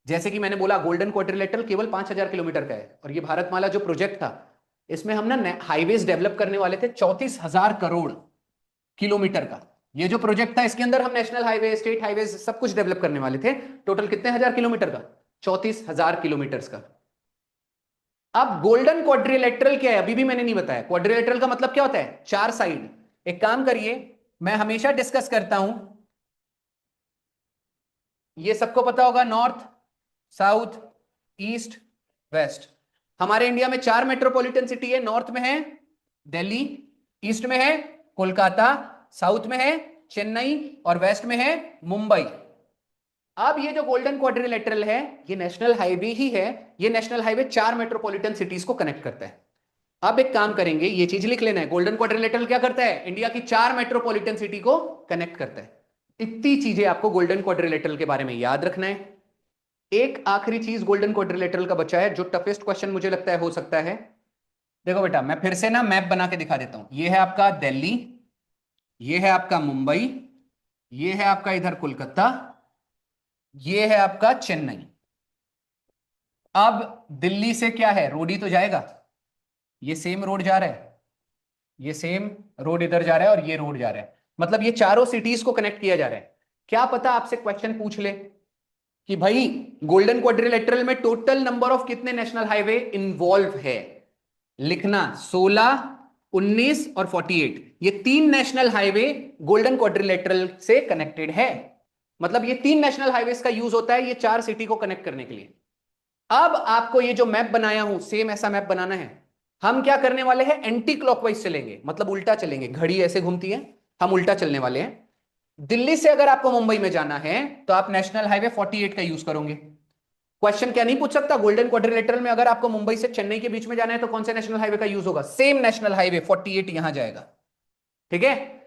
जैसे कि मैंने बोला गोल्डन क्वाड्रिलेटरल केवल 5000 किलोमीटर का है, और ये भारतमाला जो प्रोजेक्ट था इसमें हम ना हाईवेज डेवलप करने वाले थे 34,000 करोड़ किलोमीटर का। ये जो प्रोजेक्ट था इसके अंदर हम नेशनल हाईवे, स्टेट हाईवे सब कुछ डेवलप करने वाले थे। टोटल कितने हजार किलोमीटर का, 34,000 किलोमीटर का। अब गोल्डन क्वाड्रिलेटरल क्या है अभी भी मैंने नहीं बताया। क्वाड्रिलेटरल का मतलब क्या होता है, 4 साइड। एक काम करिए, मैं हमेशा डिस्कस करता हूं, ये सबको पता होगा, नॉर्थ साउथ ईस्ट वेस्ट। हमारे इंडिया में 4 मेट्रोपॉलिटन सिटी है। नॉर्थ में है दिल्ली, ईस्ट में है कोलकाता, साउथ में है चेन्नई और वेस्ट में है मुंबई। अब ये जो गोल्डन क्वाड्रिलेटरल है ये नेशनल हाईवे ही है। ये नेशनल हाईवे 4 मेट्रोपॉलिटन सिटीज को कनेक्ट करता है। अब एक काम करेंगे, ये चीज लिख लेना है, गोल्डन क्वाड्रिलेटरल क्या करता है, इंडिया की 4 मेट्रोपॉलिटन सिटी को कनेक्ट करता है। इतनी चीजें आपको गोल्डन क्वाड्रिलेटरल के बारे में याद रखना है। एक आखिरी चीज गोल्डन क्वाड्रिलेटरल का बचा है, जो टफेस्ट क्वेश्चन मुझे लगता है हो सकता है। देखो बेटा मैं फिर से ना मैप बना के दिखा देता हूं। ये है आपका दिल्ली, ये है आपका मुंबई, ये है आपका इधर कोलकाता, ये है आपका चेन्नई। अब दिल्ली से क्या है, रोड ही तो जाएगा, ये सेम रोड जा रहा है, ये सेम रोड इधर जा रहा है और ये रोड जा रहा है, मतलब ये चारों सिटीज को कनेक्ट किया जा रहा है। क्या पता आपसे क्वेश्चन पूछ ले कि भाई गोल्डन क्वाड्रिलेटरल में टोटल नंबर ऑफ कितने नेशनल हाईवे इन्वॉल्व है, लिखना 16, 19 और 48। ये 3 नेशनल हाईवे गोल्डन क्वाड्रिलेटरल से कनेक्टेड है। मतलब ये 3 नेशनल हाईवेज का यूज होता है ये 4 सिटी को कनेक्ट करने के लिए। अब आपको ये जो मैप बनाया हूं सेम ऐसा मैप बनाना है। हम क्या करने वाले हैं, एंटी क्लॉकवाइज चलेंगे, मतलब उल्टा चलेंगे। घड़ी ऐसे घूमती है, हम उल्टा चलने वाले हैं। दिल्ली से अगर आपको मुंबई में जाना है तो आप नेशनल हाईवे 48 का यूज करोगे। क्वेश्चन क्या नहीं पूछ सकता, गोल्डन क्वाड्रिलेटरल में अगर आपको मुंबई से चेन्नई के बीच में जाना है तो कौन से नेशनल हाईवे का यूज होगा, सेम नेशनल हाईवे 48 यहां जाएगा। ठीक है,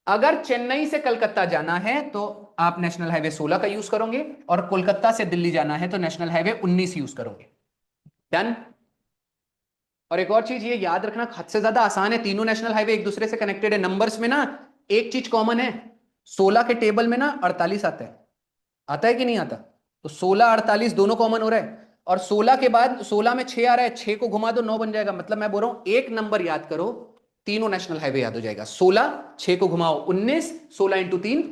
अगर चेन्नई से कलकत्ता जाना है तो आप नेशनल हाईवे 16 का यूज करोगे, और कोलकाता से दिल्ली जाना है तो नेशनल हाईवे 19 यूज करोगे। डन। और एक और चीज ये याद रखना, हद से ज्यादा आसान है, तीनों नेशनल हाईवे एक दूसरे से कनेक्टेड है। नंबर्स में ना एक चीज कॉमन है, 16 के टेबल में ना 48 आता है, आता है कि नहीं आता, तो 16 48 दोनों कॉमन हो रहा है। और 16 के बाद 16 में 6 आ रहा है, 6 को घुमा दो 9 बन जाएगा। मतलब मैं बोल रहा हूं एक नंबर याद करो, तीनों नेशनल हाईवे याद हो जाएगा। 16, 6 को घुमाओ 19, 16 इंटू 3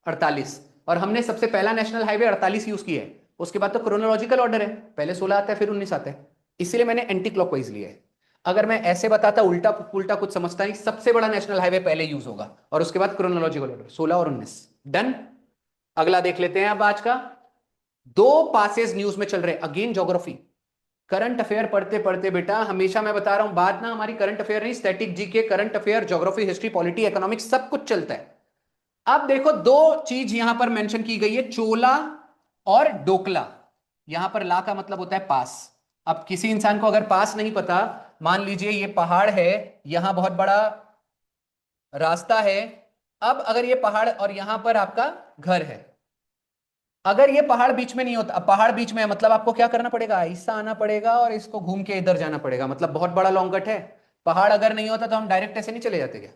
48। और हमने सबसे पहला नेशनल हाईवे 48 यूज किया है, उसके बाद तो क्रोनोलॉजिकल ऑर्डर है, पहले 16 आता है फिर 19 आता है, इसलिए मैंने एंटी क्लॉकवाइज लिया है। अगर मैं ऐसे बताता उल्टा उल्टा कुछ समझता नहीं, सबसे बड़ा नेशनल हाईवे पहले यूज होगा और उसके बाद क्रोनोलॉजिकल ऑर्डर 16 और 19। डन। अगला देख लेते हैं अब आज का। 2 पासेज न्यूज में चल रहे, अगेन ज्योग्राफी। करंट अफेयर पढ़ते पढ़ते बेटा, हमेशा मैं बता रहा हूं, बात ना हमारी करंट अफेयर नहीं, static GK, current affair, geography, history, polity, economics सब कुछ चलता है। अब देखो 2 चीज यहां पर मेंशन की गई है, चोला और डोकला। यहां पर ला का मतलब होता है पास। अब किसी इंसान को अगर पास नहीं पता, मान लीजिए ये पहाड़ है, यहां बहुत बड़ा रास्ता है। अब अगर ये पहाड़ और यहां पर आपका घर है, अगर ये पहाड़ बीच में नहीं होता, अब पहाड़ बीच में है मतलब आपको क्या करना पड़ेगा, ऐसा आना पड़ेगा और इसको घूम के इधर जाना पड़ेगा, मतलब बहुत बड़ा लॉन्ग कट है। पहाड़ अगर नहीं होता तो हम डायरेक्ट ऐसे नहीं चले जाते क्या।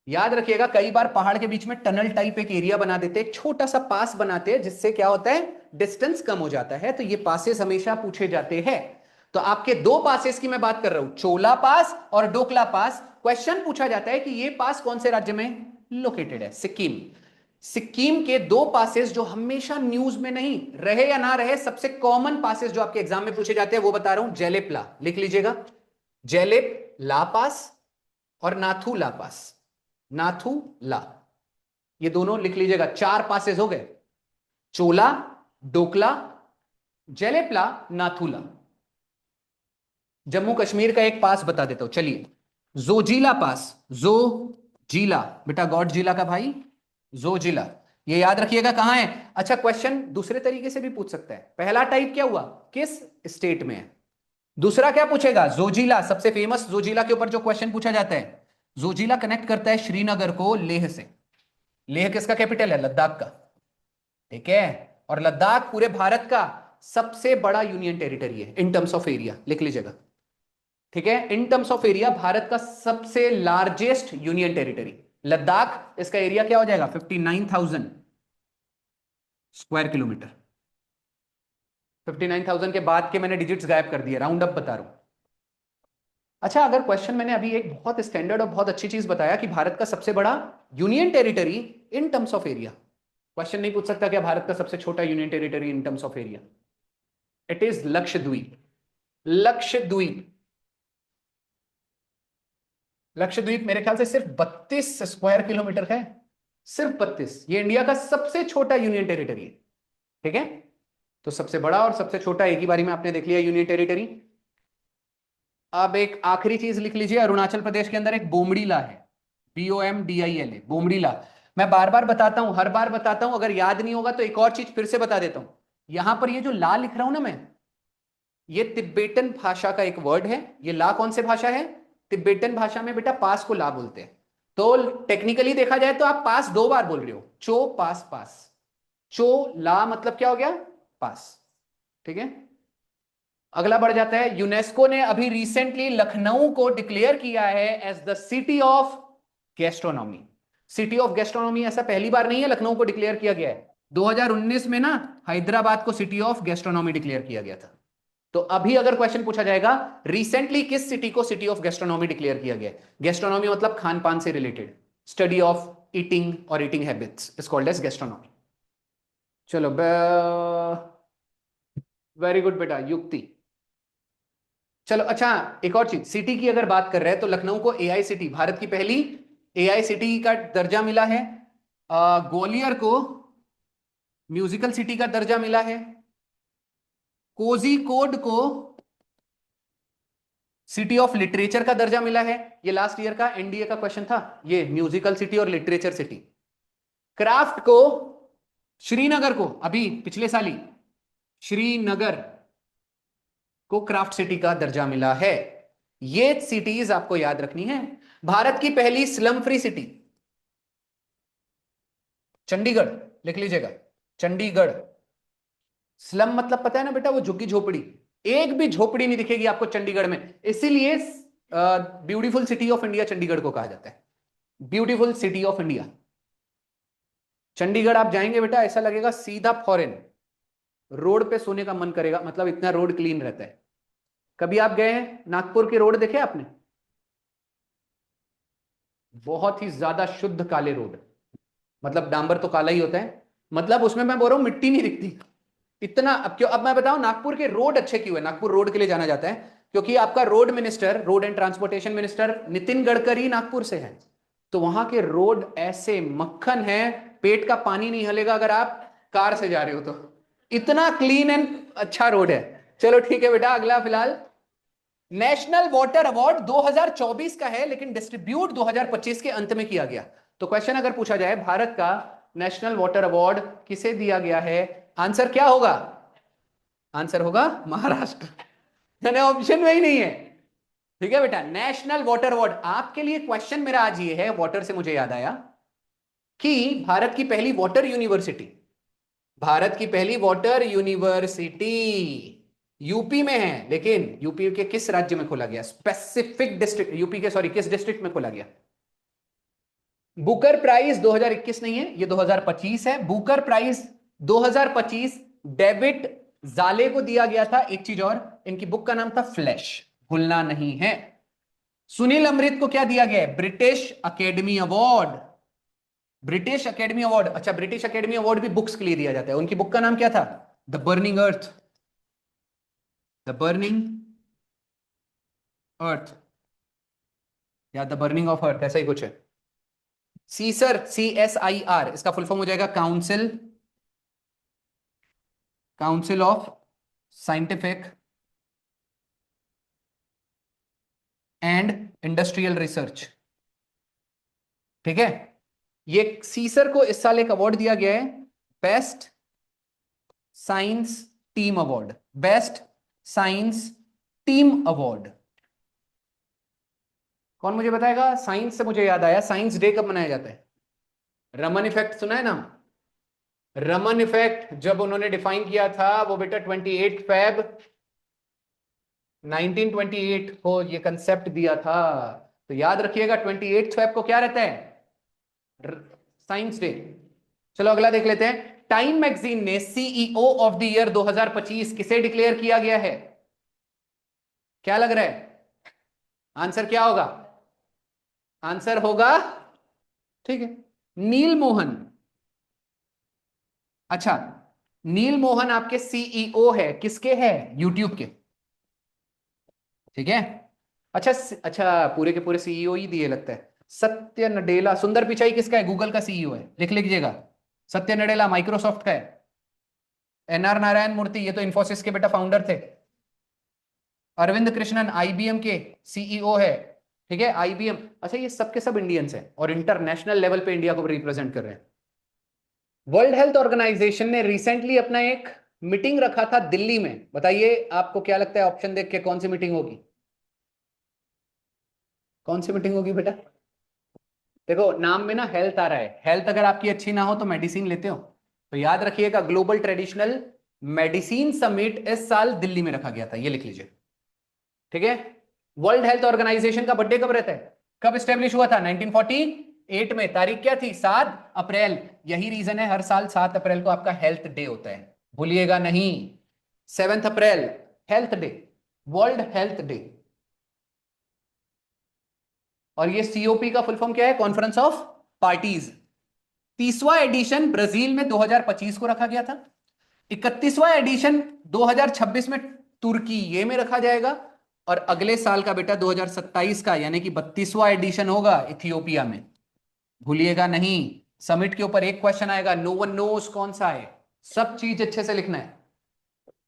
याद रखिएगा, कई बार पहाड़ के बीच में टनल टाइप एक एरिया बना देते, एक छोटा सा पास बनाते हैं, जिससे क्या होता है, डिस्टेंस कम हो जाता है। तो ये पासेस हमेशा पूछे जाते हैं। तो आपके दो पासेस की मैं बात कर रहा हूं, चोला पास और डोकला पास। क्वेश्चन पूछा जाता है कि ये पास कौन से राज्य में लोकेटेड है? सिक्किम। सिक्किम के दो पासेस जो हमेशा न्यूज में नहीं रहे या ना रहे, सबसे कॉमन पासेस जो आपके एग्जाम में पूछे जाते हैं वो बता रहा हूं। जेलेपला, लिख लीजिएगा, जेलेप ला पास और नाथू ला पास। नाथू ला, ये दोनों लिख लीजिएगा, चार पासेस हो गए, चोला, डोकला, जेलेपला, नाथुला। जम्मू कश्मीर का एक पास बता देता हूं, चलिए, जोजिला पास। जोजिला, बेटा गॉड जिला का भाई, जोजिला, ये याद रखिएगा कहां है। अच्छा, क्वेश्चन दूसरे तरीके से भी पूछ सकता है। पहला टाइप क्या हुआ, किस स्टेट में है। दूसरा क्या पूछेगा, जोजिला, सबसे फेमस जोजिला के ऊपर जो क्वेश्चन पूछा जाता है। जोजिला कनेक्ट करता है श्रीनगर को लेह से। लेह किसका कैपिटल है, लद्दाख का, ठीक है। और लद्दाख पूरे भारत का सबसे बड़ा यूनियन टेरिटरी है इन टर्म्स ऑफ एरिया, लिख लीजिएगा, ठीक है। In terms of area Bharat का सबसे लार्जेस्ट यूनियन टेरिटरी लद्दाख। इसका एरिया क्या हो जाएगा, 59,000 स्क्वायर किलोमीटर। 59,000 के बाद के मैंने डिजिट्स गायब कर दिए, राउंड अप बता रहा हूं। अच्छा, अगर क्वेश्चन, मैंने अभी एक बहुत स्टैंडर्ड और बहुत अच्छी चीज बताया कि भारत का सबसे बड़ा union territory in terms of area. Question नहीं पूछ सकता क्या भारत का सबसे छोटा union territory in terms of area? It is Lakshadweep. Lakshadweep, Lakshadweep मेरे ख्याल से सिर्फ 32 स्क्वायर किलोमीटर का है, सिर्फ 32। ये इंडिया का सबसे छोटा यूनियन टेरिटरी है, ठीक है। तो सबसे बड़ा और सबसे छोटा एक ही बारी में आपने देख लिया यूनियन टेरिटरी। अब एक आखिरी चीज लिख लीजिए, अरुणाचल प्रदेश के अंदर एक बोमडीला है, BOMDILA, बोमडीला। मैं बार बार बताता हूं, हर बार बताता हूं, अगर याद नहीं होगा तो एक और चीज फिर से बता देता हूं। यहां पर ये जो ला लिख रहा हूं ना मैं, ये तिब्बतन भाषा का एक वर्ड है। ये ला कौन से भाषा है, तिब्बतन भाषा में बेटा पास को ला बोलते हैं। तो टेक्निकली देखा जाए तो आप पास दो बार बोल रहे हो, चो पास पास। चो ला मतलब क्या हो गया, पास, ठीक है। अगला बढ़ जाता है, यूनेस्को ने अभी रिसेंटली लखनऊ को डिक्लेयर किया है as the city of gastronomy. City of gastronomy ऐसा पहली बार नहीं है, लखनऊ को डिक्लेयर किया गया है। 2019 में ना हैदराबाद को सिटी ऑफ गैस्ट्रोनॉमी डिक्लेयर किया गया था। तो अभी अगर क्वेश्चन पूछा जाएगा, रिसेंटली किस सिटी को सिटी ऑफ गैस्ट्रोनॉमी डिक्लेयर किया गया? गैस्ट्रोनॉमी मतलब खान पान से रिलेटेड, स्टडी ऑफ ईटिंग और eating habits is called as gastronomy. चलो, वेरी गुड बेटा, युक्ति। चलो, अच्छा, एक और चीज, सिटी की अगर बात कर रहे हैं तो लखनऊ को AI सिटी, भारत की पहली AI सिटी का दर्जा मिला है। ग्वालियर को म्यूजिकल सिटी का दर्जा मिला है। कोझिकोड को सिटी ऑफ लिटरेचर का दर्जा मिला है। ये लास्ट ईयर का NDA का क्वेश्चन था, ये म्यूजिकल सिटी और लिटरेचर सिटी। क्राफ्ट को, श्रीनगर को अभी पिछले साल ही श्रीनगर को क्राफ्ट सिटी का दर्जा मिला है। ये सिटीज आपको याद रखनी है। भारत की पहली स्लम फ्री सिटी चंडीगढ़, लिख लीजिएगा, चंडीगढ़। स्लम मतलब पता है ना बेटा, वो झुग्गी झोपड़ी। एक भी झोपड़ी नहीं दिखेगी आपको चंडीगढ़ में, इसीलिए beautiful city of India Chandigarh को कहा जाता है, beautiful city of India. Chandigarh आप जाएंगे बेटा, ऐसा लगेगा सीधा फॉरेन, रोड पे सोने का मन करेगा, मतलब इतना रोड क्लीन रहता है। कभी आप गए हैं नागपुर के रोड देखे आपने? बहुत ही ज्यादा शुद्ध काले रोड, मतलब डांबर तो काला ही होता है, मतलब उसमें मैं बोल रहा हूं मिट्टी नहीं दिखती इतना। अब क्यों, अब मैं बताऊं नागपुर के रोड अच्छे क्यों है। नागपुर रोड के लिए जाना जाता है क्योंकि आपका road minister, road and transportation minister Nitin Gadkari Nagpur से है। तो वहां के रोड ऐसे मक्खन है, पेट का पानी नहीं हलेगा अगर आप कार से जा रहे हो तो, इतना क्लीन एंड अच्छा रोड है। चलो ठीक है बेटा, अगला फिलहाल नेशनल वाटर अवार्ड 2024 का है, लेकिन डिस्ट्रीब्यूट 2025 के अंत में किया गया। तो क्वेश्चन अगर पूछा जाए भारत का नेशनल वाटर अवार्ड किसे दिया गया है, आंसर क्या होगा? आंसर होगा महाराष्ट्र, यानी ऑप्शन में ही नहीं है, ठीक है बेटा। नेशनल वाटर अवार्ड आपके लिए क्वेश्चन मेरा आज ये है, वाटर से मुझे याद आया कि भारत की पहली वाटर यूनिवर्सिटी, भारत की पहली वाटर यूनिवर्सिटी यूपी में है, लेकिन यूपी के किस राज्य में खोला गया? स्पेसिफिक डिस्ट्रिक्ट, यूपी के, सॉरी, किस डिस्ट्रिक्ट में खोला गया? बुकर प्राइज 2021 नहीं है, ये 2025 है। बुकर प्राइज 2025 डेविड जाले को दिया गया था एक चीज और, इनकी बुक का नाम था फ्लैश, भूलना नहीं है। सुनील अमृत को क्या दिया गया है? British academy award. British academy award. अच्छा, ब्रिटिश अकेडमी अवार्ड भी बुक्स के लिए दिया जाता है। उनकी बुक का नाम क्या था? The burning earth. The burning earth या द बर्निंग ऑफ अर्थ, ऐसा ही कुछ है। सीसर, CSIR, इसका फुल फॉर्म हो जाएगा council, council of scientific and industrial research. ठीक है, ये सीसर को इस साल एक अवार्ड दिया गया है, best science team award. Best science team award. कौन मुझे बताएगा? साइंस से मुझे याद आया, साइंस डे कब मनाया जाता है? रमन इफेक्ट सुना है ना? रमन इफेक्ट जब उन्होंने डिफाइन किया था वो बेटा 28 फेब 1928 को ये कंसेप्ट दिया था। तो याद रखिएगा 28 फेब को क्या रहता है? Science day. चलो अगला देख लेते हैं। टाइम मैगजीन ने सीईओ ऑफ द ईयर 2025 किसे डिक्लेयर किया गया है? क्या लग रहा है आंसर क्या होगा? आंसर होगा, ठीक है, नील मोहन। अच्छा, नील मोहन आपके सीईओ है, किसके है? यूट्यूब के। ठीक है। अच्छा अच्छा, पूरे के पूरे सीईओ ही दिए लगता है। सत्य नडेला, सुंदर पिचाई किसका है? गूगल का सीईओ है, लिख लीजिएगा। सत्य नडेला माइक्रोसॉफ्ट का है। एनआर नारायण मूर्ति ये तो इन्फोसिस के बेटा फाउंडर थे। अरविंद कृष्णन आईबीएम के सीईओ है। ठीक है, आईबीएम। अच्छा, ये सब के सब इंडियंस हैं और इंटरनेशनल लेवल पे इंडिया को रिप्रेजेंट कर रहे हैं। वर्ल्ड हेल्थ ऑर्गेनाइजेशन ने रिसेंटली अपना एक मीटिंग रखा था दिल्ली में। बताइए आपको क्या लगता है, ऑप्शन देख के कौन सी मीटिंग होगी? कौन सी मीटिंग होगी बेटा? देखो नाम में ना हेल्थ आ रहा है, हेल्थ अगर आपकी अच्छी ना हो तो मेडिसिन लेते हो। तो याद रखिएगा, ग्लोबल ट्रेडिशनल मेडिसिन समिट इस साल दिल्ली में रखा गया था, ये लिख लीजिए। ठीक है। वर्ल्ड हेल्थ ऑर्गेनाइजेशन का बर्थडे कब रहता है? कब स्टेब्लिश हुआ था? 1948 में। तारीख क्या थी? 7 अप्रैल। यही रीजन है हर साल 7 अप्रैल को आपका हेल्थ डे होता है, भूलिएगा नहीं। 7 April health day, world health day. और ये सीओपी का फुल फॉर्म क्या है? Conference of parties. 30वां एडिशन ब्राजील में 2025 को रखा गया था। 31वां एडिशन 2026 में तुर्की ये में रखा जाएगा। और अगले साल का बेटा 2027 का यानी कि 32वां एडिशन होगा इथियोपिया में, भूलिएगा नहीं। समिट के ऊपर एक क्वेश्चन आएगा, नो वन नोस कौन सा है। सब चीज अच्छे से लिखना है।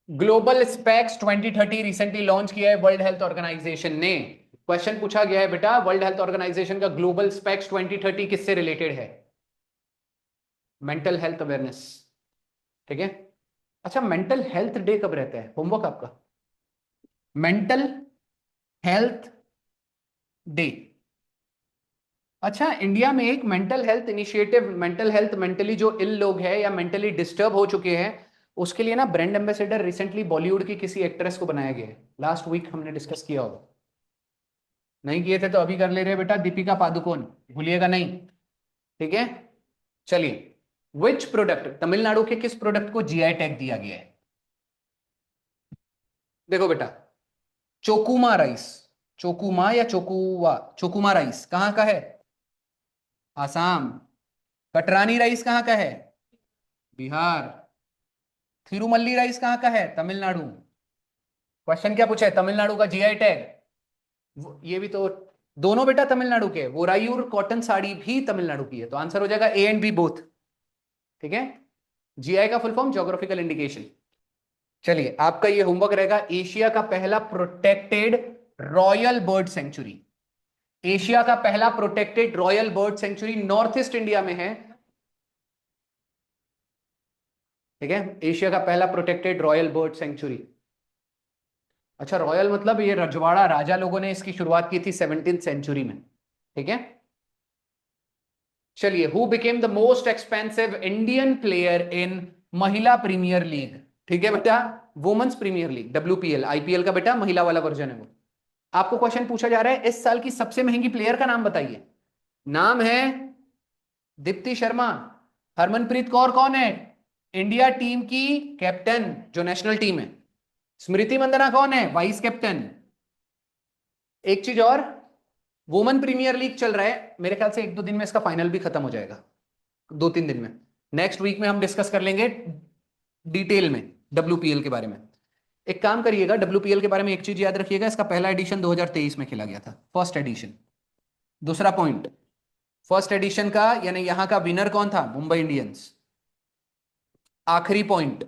ग्लोबल स्पेक्स 2030 रिसेंटली लॉन्च किया है वर्ल्ड हेल्थ ऑर्गेनाइजेशन ने। क्वेश्चन पूछा गया है बेटा, वर्ल्ड हेल्थ ऑर्गेनाइजेशन का ग्लोबल स्पेक्स 2030 किससे रिलेटेड है? Mental health awareness. ठीक है। अच्छा, मेंटल हेल्थ डे कब रहता है? होमवर्क आपका, मेंटल हेल्थ डे। अच्छा, इंडिया में एक mental health initiative, mental health, mentally जो इल लोग हैं या मेंटली डिस्टर्ब हो चुके हैं, उसके लिए ना ब्रांड एम्बेसडर रिसेंटली बॉलीवुड की किसी एक्ट्रेस को बनाया गया है। लास्ट वीक हमने डिस्कस किया होगा, नहीं किए थे तो अभी कर ले रहे बेटा, दीपिका पादुकोण, भूलिएगा नहीं। ठीक है। चलिए, विच प्रोडक्ट, तमिलनाडु के किस प्रोडक्ट को जीआई टैग दिया गया है? देखो बेटा, चोकुमा राइस, चोकुमा या चोकुवा, चोकुमा राइस कहां का है? आसाम। कटरानी राइस कहां का है? बिहार। थिरुमल्ली राइस कहां का है? तमिलनाडु। क्वेश्चन क्या पूछा है? तमिलनाडु का जीआई टैग। ये भी तो दोनों बेटा तमिलनाडु के। वोरायूर कॉटन साड़ी भी तमिलनाडु की है, तो आंसर हो जाएगा ए एंड बी बोथ। ठीक है। जीआई का फुल फॉर्म ज्योग्राफिकल इंडिकेशन। चलिए, आपका ये होमवर्क रहेगा, एशिया का पहला protected royal bird sanctuary. Asia का पहला protected royal bird sanctuary north east India में है। ठीक है, एशिया का पहला प्रोटेक्टेड रॉयल बर्ड सेंचुरी। अच्छा, रॉयल मतलब ये रजवाड़ा राजा लोगों ने इसकी शुरुआत की थी 17th सेंचुरी में। ठीक है। चलिए, who became the most expensive Indian player in महिला प्रीमियर लीग? ठीक है बेटा, women's premier league, WPL, IPL का बेटा महिला वाला वर्जन है वो। आपको क्वेश्चन पूछा जा रहा है, इस साल की सबसे महंगी प्लेयर का नाम बताइए। नाम है दीप्ति शर्मा। हरमनप्रीत कौर कौन है? इंडिया टीम की कैप्टन जो नेशनल टीम है, स्मृति मंदाना कौन है? Vice captain. एक चीज और, वुमेन प्रीमियर लीग चल रहा है, मेरे ख्याल से 1-2 दिन में इसका फाइनल भी खत्म हो जाएगा, 2-3 दिन में। नेक्स्ट वीक में हम डिस्कस कर लेंगे डिटेल में डब्ल्यूपीएल के बारे में। एक काम करिएगा, डब्ल्यूपीएल के बारे में एक चीज याद रखिएगा, इसका पहला एडिशन 2023 में खेला गया था, फर्स्ट एडिशन। दूसरा पॉइंट, फर्स्ट एडिशन का यानी यहां का विनर कौन था? मुंबई इंडियंस। आखिरी पॉइंट,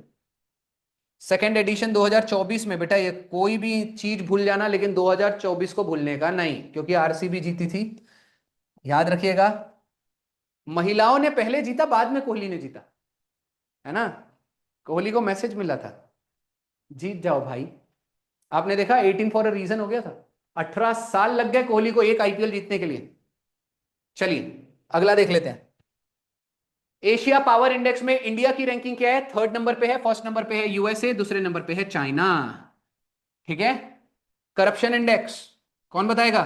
सेकेंड एडिशन 2024 में। बेटा ये कोई भी चीज भूल जाना, लेकिन 2024 को भूलने का नहीं, क्योंकि आरसीबी जीती थी, याद रखिएगा। महिलाओं ने पहले जीता, बाद में कोहली ने जीता, है ना। कोहली को मैसेज मिला था, जीत जाओ भाई। आपने देखा 18 फॉर अ रीजन हो गया था। 18 साल लग गए कोहली को एक आईपीएल जीतने के लिए। चलिए अगला देख लेते हैं। एशिया पावर इंडेक्स में इंडिया की रैंकिंग क्या है? 3rd नंबर पे है, फर्स्ट नंबर पे है यूएसए, दूसरे नंबर पे है चाइना। ठीक है। करप्शन इंडेक्स कौन बताएगा?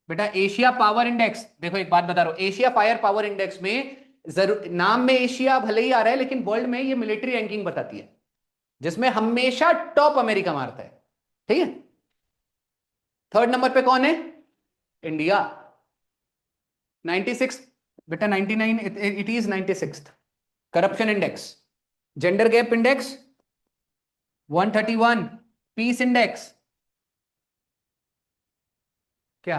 बेटा एशिया पावर इंडेक्स, देखो एक बात बता रहा हूं, एशिया फायर पावर इंडेक्स में जरूर नाम में एशिया भले ही आ रहा है, लेकिन वर्ल्ड में ये मिलिट्री रैंकिंग बताती है, जिसमें हमेशा टॉप अमेरिका मारता है। ठीक है। 3rd नंबर पे कौन है? इंडिया, 96। बेटा 99, it is 96। Corruption index, gender gap index 131, peace index क्या?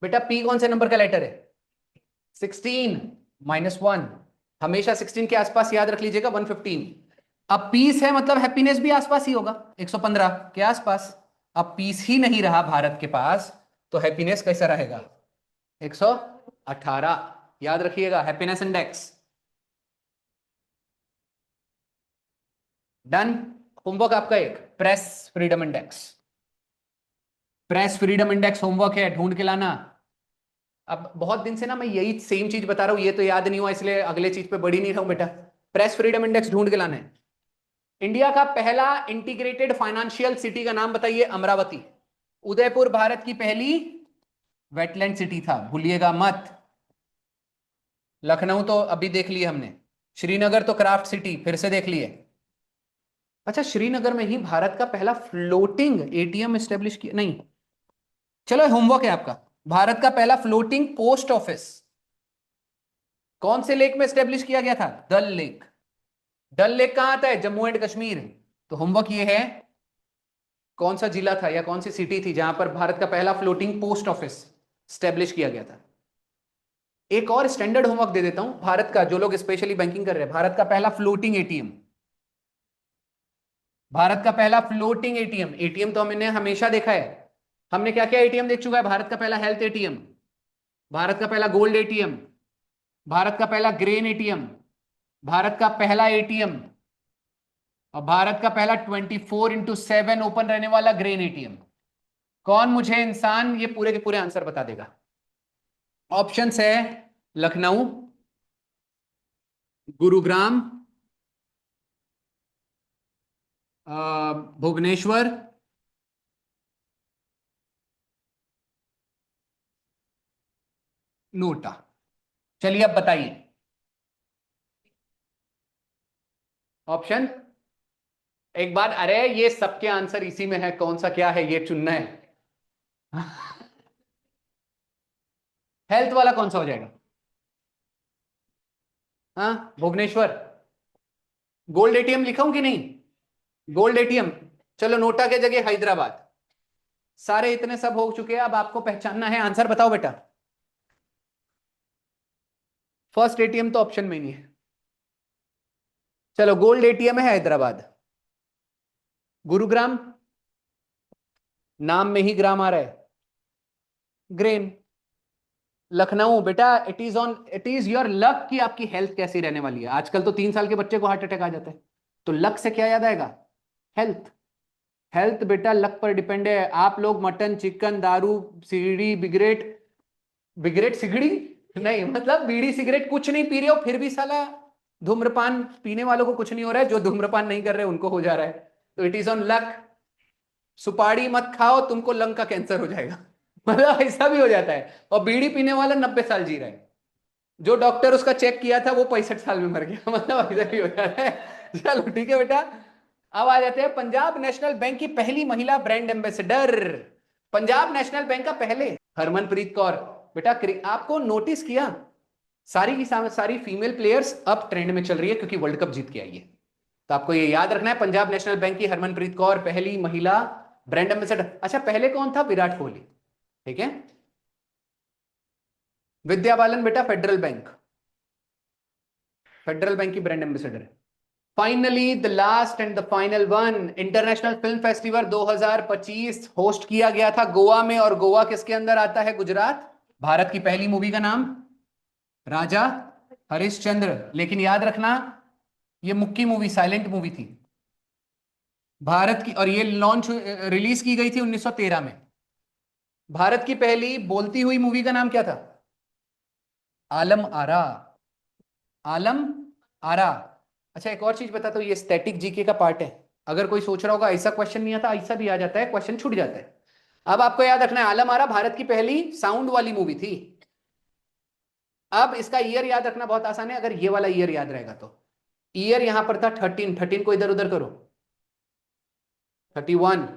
बेटा पी कौन से नंबर का लेटर है? 16, -1। हमेशा 16 के आसपास याद रख लीजिएगा, 115। अब पीस है मतलब हैप्पीनेस भी आसपास ही होगा, 115 के आसपास। अब पीस ही नहीं रहा भारत के पास, तो हैप्पीनेस कैसा रहेगा? 118। याद रखिएगा, हैप्पीनेस इंडेक्स। डन। होमवर्क आपका एक, press freedom index. Press freedom index homework है, ढूंढ के लाना। अब बहुत दिन से ना मैं यही सेम चीज बता रहा हूं, ये तो याद नहीं हुआ, इसलिए अगले चीज पे बढ़ी नहीं रहा हूं बेटा। प्रेस फ्रीडम इंडेक्स ढूंढ के लाना है। इंडिया का पहला इंटीग्रेटेड फाइनेंशियल सिटी का नाम बताइए? अमरावती। उदयपुर भारत की पहली वेटलैंड सिटी था, भूलिएगा मत। लखनऊ तो अभी देख लिए हमने, श्रीनगर तो क्राफ्ट सिटी फिर से देख लिए। अच्छा, श्रीनगर में ही भारत का पहला फ्लोटिंग एटीएम एस्टेब्लिश किया? नहीं, चलो होमवर्क है आपका। भारत का पहला फ्लोटिंग पोस्ट ऑफिस कौन से लेक में एस्टेब्लिश किया गया था? डल लेक। डल लेक कहां आता है? जम्मू एंड कश्मीर। तो होमवर्क ये है, कौन सा जिला था या कौन सी सिटी थी जहां पर भारत का पहला फ्लोटिंग पोस्ट ऑफिस स्टैब्लिश किया गया था? एक और स्टैंडर्ड होमवर्क दे देता हूं, भारत का, जो लोग स्पेशली बैंकिंग कर रहे हैं, भारत का पहला फ्लोटिंग एटीएम। भारत का पहला फ्लोटिंग एटीएम। एटीएम तो हमने हमेशा देखा है, हमने क्या क्या एटीएम देख चुका है? भारत का पहला हेल्थ एटीएम, भारत का पहला गोल्ड एटीएम, भारत का पहला ग्रेन एटीएम, भारत का पहला एटीएम, और भारत का पहला 24x7 ओपन रहने वाला ग्रेन एटीएम। कौन मुझे इंसान ये पूरे के पूरे आंसर बता देगा? ऑप्शंस है लखनऊ, गुरुग्राम, भुवनेश्वर, नोटा। चलिए अब बताइए ऑप्शन। एक बार, अरे ये सबके आंसर इसी में है, कौन सा क्या है ये चुनना है। हेल्थ वाला कौन सा हो जाएगा? हाँ भुवनेश्वर। गोल्ड एटीएम लिखा हूं कि नहीं? Gold ATM. चलो नोटा के जगह हैदराबाद। सारे इतने सब हो चुके हैं, अब आपको पहचानना है। आंसर बताओ बेटा। फर्स्ट एटीएम तो ऑप्शन में नहीं है। चलो गोल्ड एटीएम है हैदराबाद। गुरुग्राम, नाम में ही ग्राम आ रहा है। ग्रेन। लखनऊ बेटा, इट इज योर लक कि आपकी हेल्थ कैसी रहने वाली है। आजकल तो 3 साल के बच्चे को हार्ट अटैक आ जाता है, तो लक से क्या याद आएगा? हेल्थ। हेल्थ बेटा लक पर डिपेंड है। आप लोग मटन, चिकन, दारू, सिगड़ी, बिगरेट, बिगरेट सिगड़ी नहीं, मतलब बीड़ी सिगरेट कुछ नहीं पी रहे हो, फिर भी साला धूम्रपान पीने वालों को कुछ नहीं हो रहा है, जो धूम्रपान नहीं कर रहे उनको हो जा रहा है। तो इट इज ऑन लक। सुपारी मत खाओ, तुमको लंग का कैंसर हो जाएगा। मतलब ऐसा भी हो जाता है, और बीड़ी पीने वाला 90 साल जी रहा है। जो डॉक्टर उसका चेक किया था वो 65 साल में मर गया। मतलब ऐसा भी हो जाता है। चलो ठीक है बेटा। अब आ जाते हैं पंजाब नेशनल बैंक की पहली महिला brand ambassador. Punjab national bank का पहले हरमनप्रीत कौर। बेटा आपको नोटिस किया, सारी की सारी फीमेल प्लेयर्स अब ट्रेंड में चल रही है क्योंकि वर्ल्ड कप जीत के आई है। तो आपको ये याद रखना है, पंजाब नेशनल बैंक की हरमनप्रीत कौर पहली महिला ब्रांड एम्बेसडर। अच्छा पहले कौन था? विराट कोहली। ठीक है। विद्या बालन बेटा फेडरल बैंक, फेडरल बैंक की ब्रांड एम्बेसडर है। Finally the last and the final one, international film festival 2025 host किया गया था गोवा में। और गोवा किसके अंदर आता है? गुजरात। भारत की पहली मूवी का नाम राजा हरिश्चंद्र। लेकिन याद रखना ये मुक्की मूवी, साइलेंट मूवी थी भारत की, और ये लॉन्च रिलीज की गई थी 1913 में। भारत की पहली बोलती हुई मूवी का नाम क्या था? आलम आरा। आलम आरा। अच्छा एक और चीज बताता हूं, ये स्टैटिक जीके का पार्ट है। अगर कोई सोच रहा होगा ऐसा क्वेश्चन नहीं आता, ऐसा भी आ जाता है, क्वेश्चन छूट जाता है। अब आपको याद रखना है आलम आरा भारत की पहली साउंड वाली मूवी थी। अब इसका ईयर याद रखना बहुत आसान है, अगर ये वाला ईयर याद रहेगा तो। ईयर यहां पर था 13, 13 को इधर उधर करो, 31।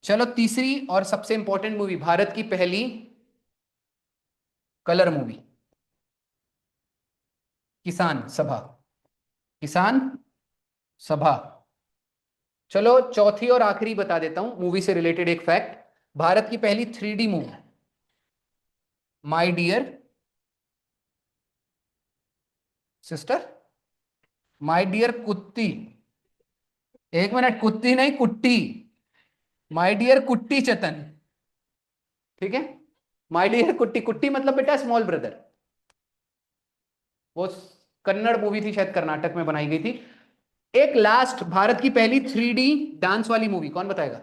चलो तीसरी और सबसे इंपॉर्टेंट मूवी, भारत की पहली कलर मूवी किसान सभा, किसान सभा। चलो चौथी और आखिरी बता देता हूं मूवी से रिलेटेड एक फैक्ट। भारत की पहली 3D movie my dear sister, my dear कुत्ती, एक मिनट, कुत्ती नहीं कुट्टी, माय डियर कुट्टी चतन। ठीक है, माय डियर कुट्टी, कुट्टी मतलब बेटा स्मॉल ब्रदर। वो कन्नड़ मूवी थी, शायद कर्नाटक में बनाई गई थी। एक लास्ट, भारत की पहली 3D डांस वाली मूवी कौन बताएगा?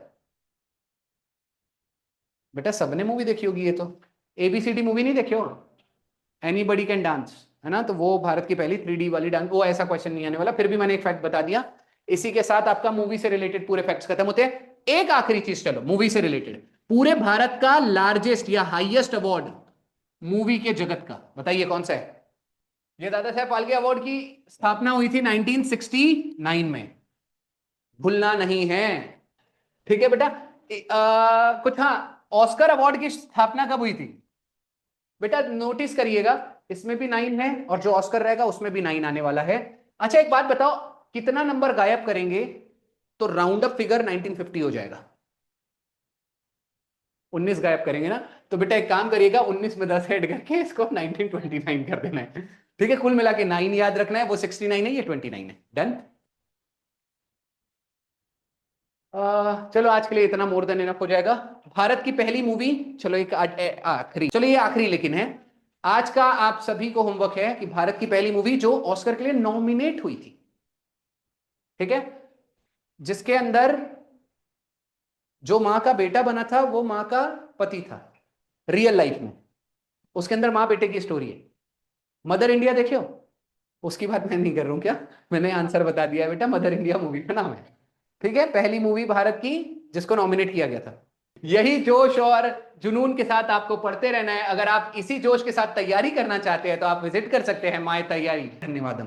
बेटा सबने मूवी देखी होगी ये तो, ABCD मूवी नहीं देखी हो? एनीबडी कैन डांस, है ना? तो वो भारत की पहली 3D वाली डांस, वो ऐसा क्वेश्चन नहीं आने वाला, फिर भी मैंने एक फैक्ट बता दिया। इसी के साथ आपका मूवी से रिलेटेड पूरे फैक्ट्स खत्म होते हैं। एक आखिरी चीज, चलो मूवी से रिलेटेड, पूरे भारत का लार्जेस्ट या हाईएस्ट अवार्ड मूवी के जगत का बताइए कौन सा है? ये दादा साहब फाल्के अवार्ड की स्थापना हुई थी 1969 में, भूलना नहीं है। ठीक है बेटा। कुछ हाँ, ऑस्कर अवार्ड की स्थापना कब हुई थी? बेटा नोटिस करिएगा, इसमें भी 9 है और जो ऑस्कर रहेगा उसमें भी 9 आने वाला है। अच्छा एक बात बताओ, कितना नंबर गायब करेंगे तो राउंड अप फिगर 1950 हो जाएगा? 19 गायब करेंगे ना, तो बेटा एक काम करिएगा, 19 में 10 ऐड करके इसको 1929 कर देना है। ठीक है, कुल मिला के 9 याद रखना है, वो 69 है, ये 29 है। डन। चलो आज के लिए इतना मोर देन इनफ हो जाएगा। भारत की पहली मूवी, चलो एक आखिरी, चलो ये आखिरी लेकिन है आज का, आप सभी को होमवर्क है कि भारत की पहली मूवी जो ऑस्कर के लिए नॉमिनेट हुई थी, ठीक है, जिसके अंदर जो मां का बेटा बना था वो मां का पति था रियल लाइफ में, उसके अंदर मां बेटे की स्टोरी है। मदर इंडिया देखे हो? उसकी बात मैं नहीं कर रहा हूं क्या, मैंने आंसर बता दिया है बेटा, मदर इंडिया मूवी का नाम है। ठीक है, पहली मूवी भारत की जिसको नॉमिनेट किया गया था। यही जोश और जुनून के साथ आपको पढ़ते रहना है। अगर आप इसी जोश के साथ तैयारी करना चाहते हैं तो आप विजिट कर सकते हैं माय तैयारी। धन्यवाद।